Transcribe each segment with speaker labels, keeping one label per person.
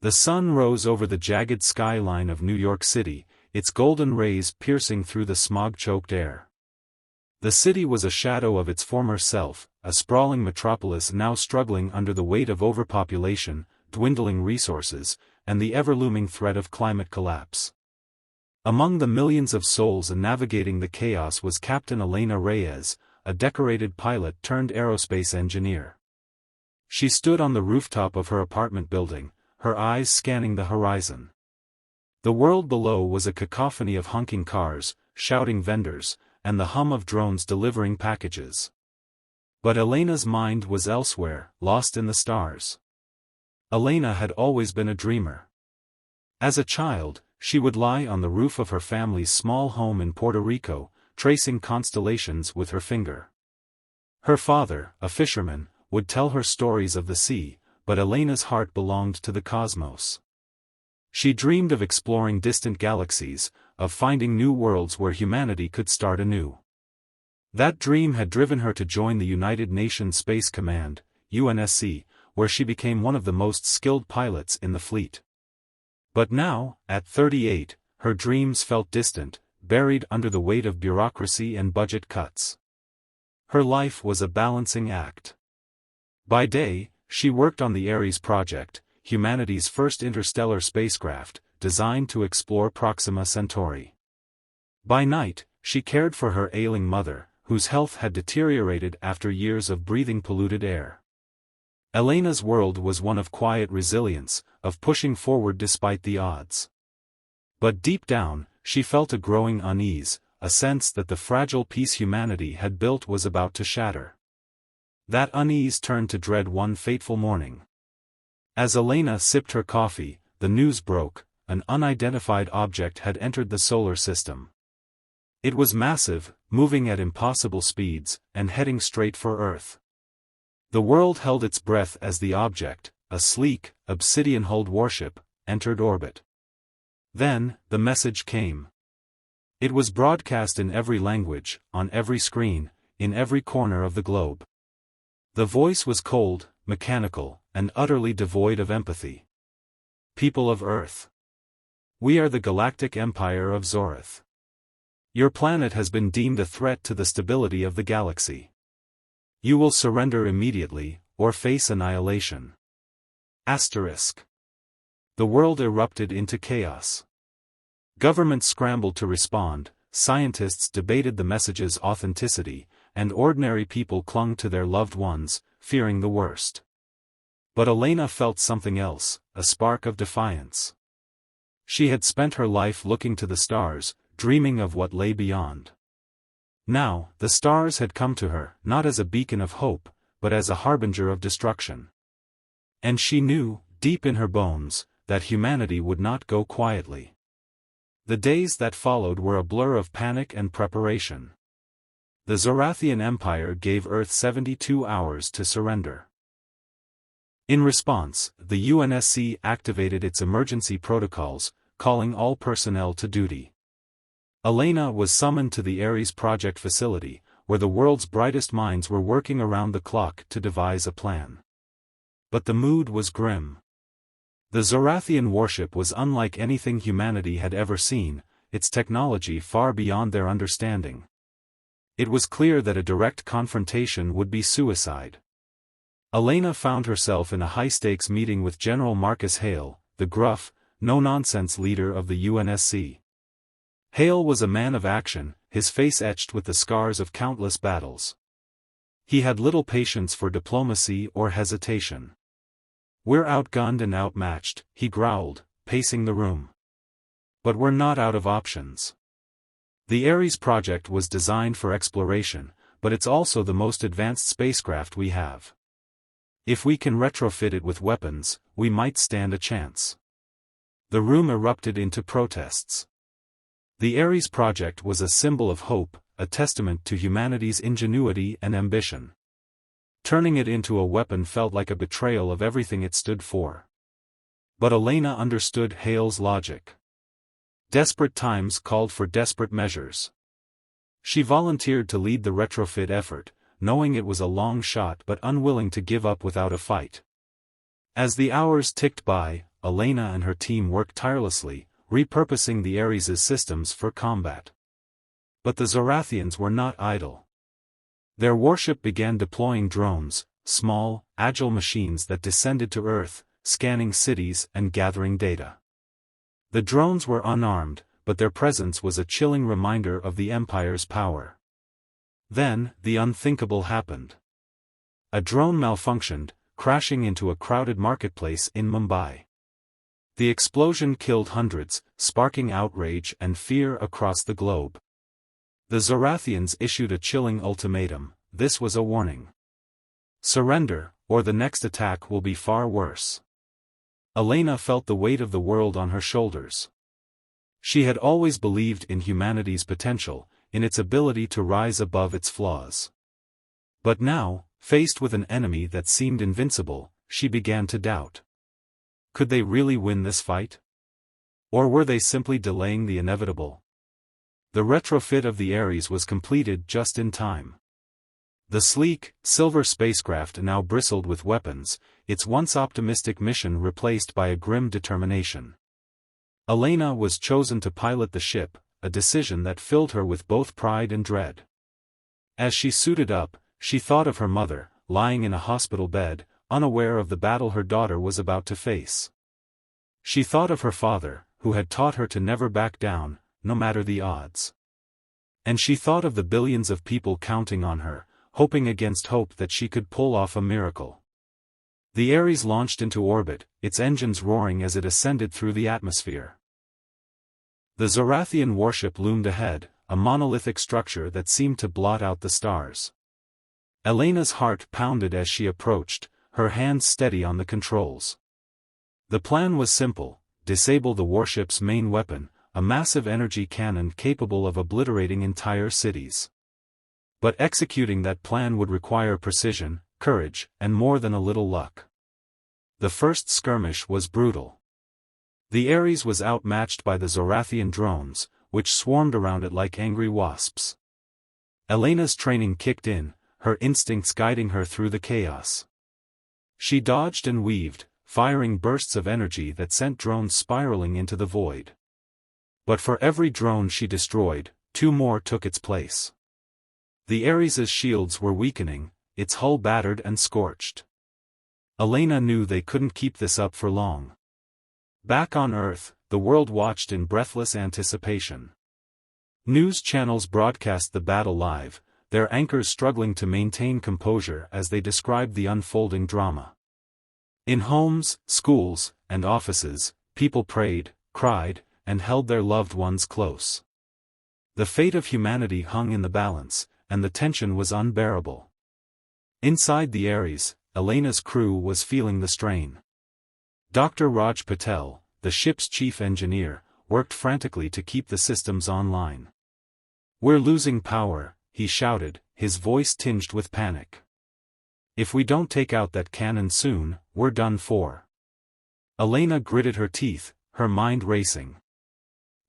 Speaker 1: The sun rose over the jagged skyline of New York City, its golden rays piercing through the smog-choked air. The city was a shadow of its former self, a sprawling metropolis now struggling under the weight of overpopulation, dwindling resources, and the ever-looming threat of climate collapse. Among the millions of souls navigating the chaos was Captain Elena Reyes, a decorated pilot turned aerospace engineer. She stood on the rooftop of her apartment building, her eyes scanning the horizon. The world below was a cacophony of honking cars, shouting vendors, and the hum of drones delivering packages. But Elena's mind was elsewhere, lost in the stars. Elena had always been a dreamer. As a child, she would lie on the roof of her family's small home in Puerto Rico, tracing constellations with her finger. Her father, a fisherman, would tell her stories of the sea, but Elena's heart belonged to the cosmos. She dreamed of exploring distant galaxies, of finding new worlds where humanity could start anew. That dream had driven her to join the United Nations Space Command, UNSC, where she became one of the most skilled pilots in the fleet. But now, at 38, her dreams felt distant, buried under the weight of bureaucracy and budget cuts. Her life was a balancing act. By day, she worked on the Ares project, humanity's first interstellar spacecraft, designed to explore Proxima Centauri. By night, she cared for her ailing mother, whose health had deteriorated after years of breathing polluted air. Elena's world was one of quiet resilience, of pushing forward despite the odds. But deep down, she felt a growing unease, a sense that the fragile peace humanity had built was about to shatter. That unease turned to dread one fateful morning. As Elena sipped her coffee, the news broke: an unidentified object had entered the solar system. It was massive, moving at impossible speeds, and heading straight for Earth. The world held its breath as the object, a sleek, obsidian-hulled warship, entered orbit. Then, the message came. It was broadcast in every language, on every screen, in every corner of the globe. The voice was cold, mechanical, and utterly devoid of empathy. People of Earth. We are the Galactic Empire of Zorith. Your planet has been deemed a threat to the stability of the galaxy. You will surrender immediately, or face annihilation. Asterisk. The world erupted into chaos. Governments scrambled to respond, scientists debated the message's authenticity, and ordinary people clung to their loved ones, fearing the worst. But Elena felt something else, a spark of defiance. She had spent her life looking to the stars, dreaming of what lay beyond. Now, the stars had come to her, not as a beacon of hope, but as a harbinger of destruction. And she knew, deep in her bones, that humanity would not go quietly. The days that followed were a blur of panic and preparation. The Zorathian Empire gave Earth 72 hours to surrender. In response, the UNSC activated its emergency protocols, calling all personnel to duty. Elena was summoned to the Ares project facility, where the world's brightest minds were working around the clock to devise a plan. But the mood was grim. The Zorathian warship was unlike anything humanity had ever seen, its technology far beyond their understanding. It was clear that a direct confrontation would be suicide. Elena found herself in a high-stakes meeting with General Marcus Hale, the gruff, no-nonsense leader of the UNSC. Hale was a man of action, his face etched with the scars of countless battles. He had little patience for diplomacy or hesitation. "We're outgunned and outmatched," he growled, pacing the room. "But we're not out of options. The Ares project was designed for exploration, but it's also the most advanced spacecraft we have. If we can retrofit it with weapons, we might stand a chance." The room erupted into protests. The Ares project was a symbol of hope, a testament to humanity's ingenuity and ambition. Turning it into a weapon felt like a betrayal of everything it stood for. But Elena understood Hale's logic. Desperate times called for desperate measures. She volunteered to lead the retrofit effort, knowing it was a long shot but unwilling to give up without a fight. As the hours ticked by, Elena and her team worked tirelessly, repurposing the Ares' systems for combat. But the Zorathians were not idle. Their warship began deploying drones, small, agile machines that descended to Earth, scanning cities and gathering data. The drones were unarmed, but their presence was a chilling reminder of the Empire's power. Then, the unthinkable happened. A drone malfunctioned, crashing into a crowded marketplace in Mumbai. The explosion killed hundreds, sparking outrage and fear across the globe. The Zorathians issued a chilling ultimatum. This was a warning. Surrender, or the next attack will be far worse. Elena felt the weight of the world on her shoulders. She had always believed in humanity's potential, in its ability to rise above its flaws. But now, faced with an enemy that seemed invincible, she began to doubt. Could they really win this fight? Or were they simply delaying the inevitable? The retrofit of the Ares was completed just in time. The sleek, silver spacecraft now bristled with weapons, its once optimistic mission replaced by a grim determination. Elena was chosen to pilot the ship, a decision that filled her with both pride and dread. As she suited up, she thought of her mother, lying in a hospital bed, unaware of the battle her daughter was about to face. She thought of her father, who had taught her to never back down, no matter the odds. And she thought of the billions of people counting on her, hoping against hope that she could pull off a miracle. The Ares launched into orbit, its engines roaring as it ascended through the atmosphere. The Zorathian warship loomed ahead, a monolithic structure that seemed to blot out the stars. Elena's heart pounded as she approached, her hands steady on the controls. The plan was simple: disable the warship's main weapon, a massive energy cannon capable of obliterating entire cities. But executing that plan would require precision, courage, and more than a little luck. The first skirmish was brutal. The Ares was outmatched by the Zorathian drones, which swarmed around it like angry wasps. Elena's training kicked in, her instincts guiding her through the chaos. She dodged and weaved, firing bursts of energy that sent drones spiraling into the void. But for every drone she destroyed, two more took its place. The Ares' shields were weakening, its hull battered and scorched. Elena knew they couldn't keep this up for long. Back on Earth, the world watched in breathless anticipation. News channels broadcast the battle live, their anchors struggling to maintain composure as they described the unfolding drama. In homes, schools, and offices, people prayed, cried, and held their loved ones close. The fate of humanity hung in the balance, and the tension was unbearable. Inside the Ares, Elena's crew was feeling the strain. Dr. Raj Patel, the ship's chief engineer, worked frantically to keep the systems online. "We're losing power," he shouted, his voice tinged with panic. "If we don't take out that cannon soon, we're done for." Elena gritted her teeth, her mind racing.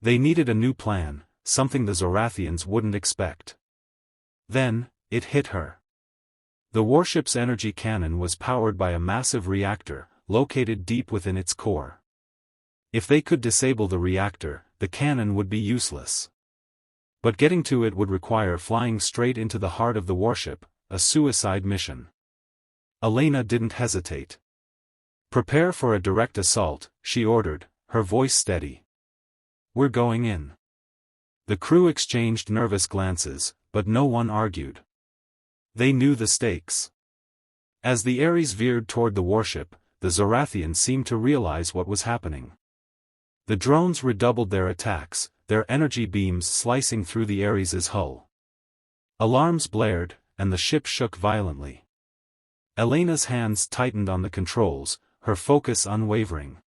Speaker 1: They needed a new plan, something the Zorathians wouldn't expect. Then, it hit her. The warship's energy cannon was powered by a massive reactor, located deep within its core. If they could disable the reactor, the cannon would be useless. But getting to it would require flying straight into the heart of the warship, a suicide mission. Elena didn't hesitate. "Prepare for a direct assault," she ordered, her voice steady. "We're going in." The crew exchanged nervous glances, but no one argued. They knew the stakes. As the Ares veered toward the warship, the Zorathians seemed to realize what was happening. The drones redoubled their attacks, their energy beams slicing through the Ares' hull. Alarms blared, and the ship shook violently. Elena's hands tightened on the controls, her focus unwavering.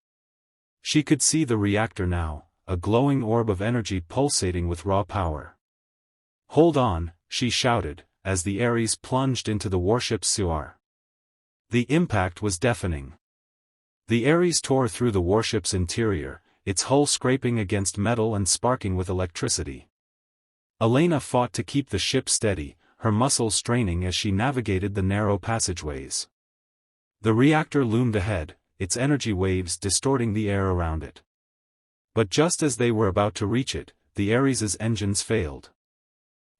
Speaker 1: She could see the reactor now, a glowing orb of energy pulsating with raw power. "Hold on," she shouted, as the Ares plunged into the warship's sewer. The impact was deafening. The Ares tore through the warship's interior, its hull scraping against metal and sparking with electricity. Elena fought to keep the ship steady, her muscles straining as she navigated the narrow passageways. The reactor loomed ahead, its energy waves distorting the air around it. But just as they were about to reach it, the Ares's engines failed.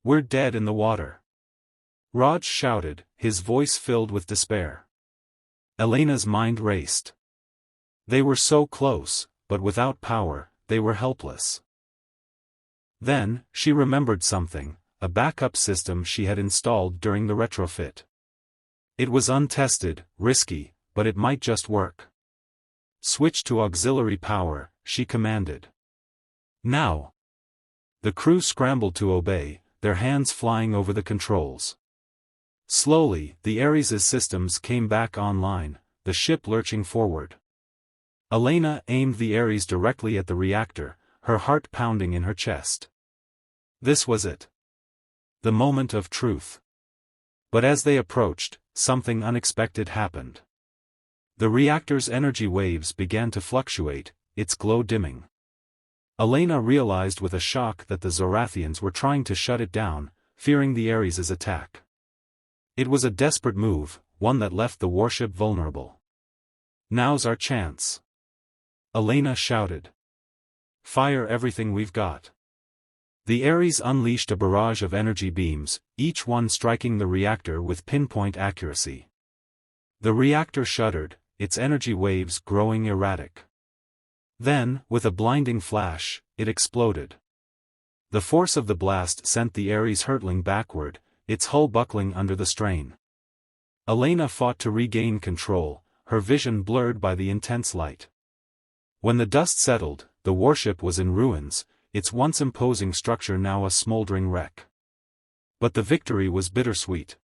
Speaker 1: "We're dead in the water," Raj shouted, his voice filled with despair. Elena's mind raced. They were so close, but without power, they were helpless. Then, she remembered something, a backup system she had installed during the retrofit. It was untested, risky, but it might just work. "Switch to auxiliary power," she commanded. "Now!" The crew scrambled to obey, their hands flying over the controls. Slowly, the Ares's systems came back online, the ship lurching forward. Elena aimed the Ares directly at the reactor, her heart pounding in her chest. This was it. The moment of truth. But as they approached, something unexpected happened. The reactor's energy waves began to fluctuate, its glow dimming. Elena realized with a shock that the Zorathians were trying to shut it down, fearing the Ares's attack. It was a desperate move, one that left the warship vulnerable. "Now's our chance," Elena shouted. "Fire everything we've got." The Ares unleashed a barrage of energy beams, each one striking the reactor with pinpoint accuracy. The reactor shuddered, its energy waves growing erratic. Then, with a blinding flash, it exploded. The force of the blast sent the Ares hurtling backward, its hull buckling under the strain. Elena fought to regain control, her vision blurred by the intense light. When the dust settled, the warship was in ruins, its once imposing structure now a smoldering wreck. But the victory was bittersweet.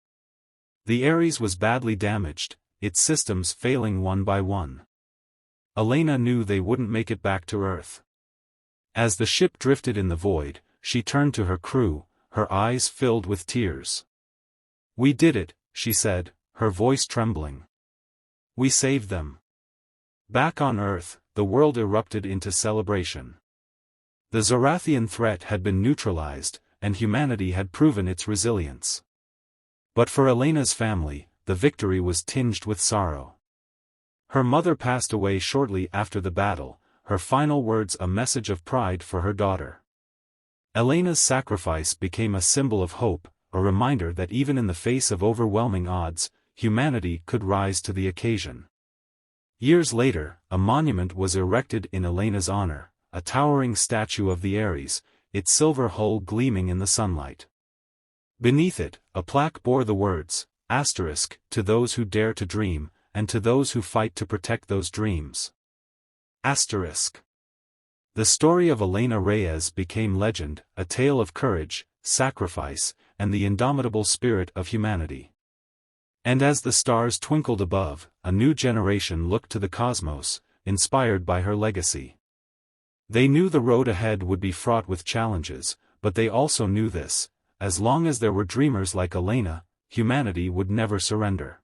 Speaker 1: The Ares was badly damaged, its systems failing one by one. Elena knew they wouldn't make it back to Earth. As the ship drifted in the void, she turned to her crew, her eyes filled with tears. "We did it," she said, her voice trembling. "We saved them." Back on Earth, the world erupted into celebration. The Zorathian threat had been neutralized, and humanity had proven its resilience. But for Elena's family, the victory was tinged with sorrow. Her mother passed away shortly after the battle, her final words a message of pride for her daughter. Elena's sacrifice became a symbol of hope, a reminder that even in the face of overwhelming odds, humanity could rise to the occasion. Years later, a monument was erected in Elena's honor, a towering statue of the Ares, its silver hull gleaming in the sunlight. Beneath it, a plaque bore the words, **, to those who dare to dream, and to those who fight to protect those dreams. **. The story of Elena Reyes became legend, a tale of courage, sacrifice, and the indomitable spirit of humanity. And as the stars twinkled above, a new generation looked to the cosmos, inspired by her legacy. They knew the road ahead would be fraught with challenges, but they also knew this: as long as there were dreamers like Elena, humanity would never surrender.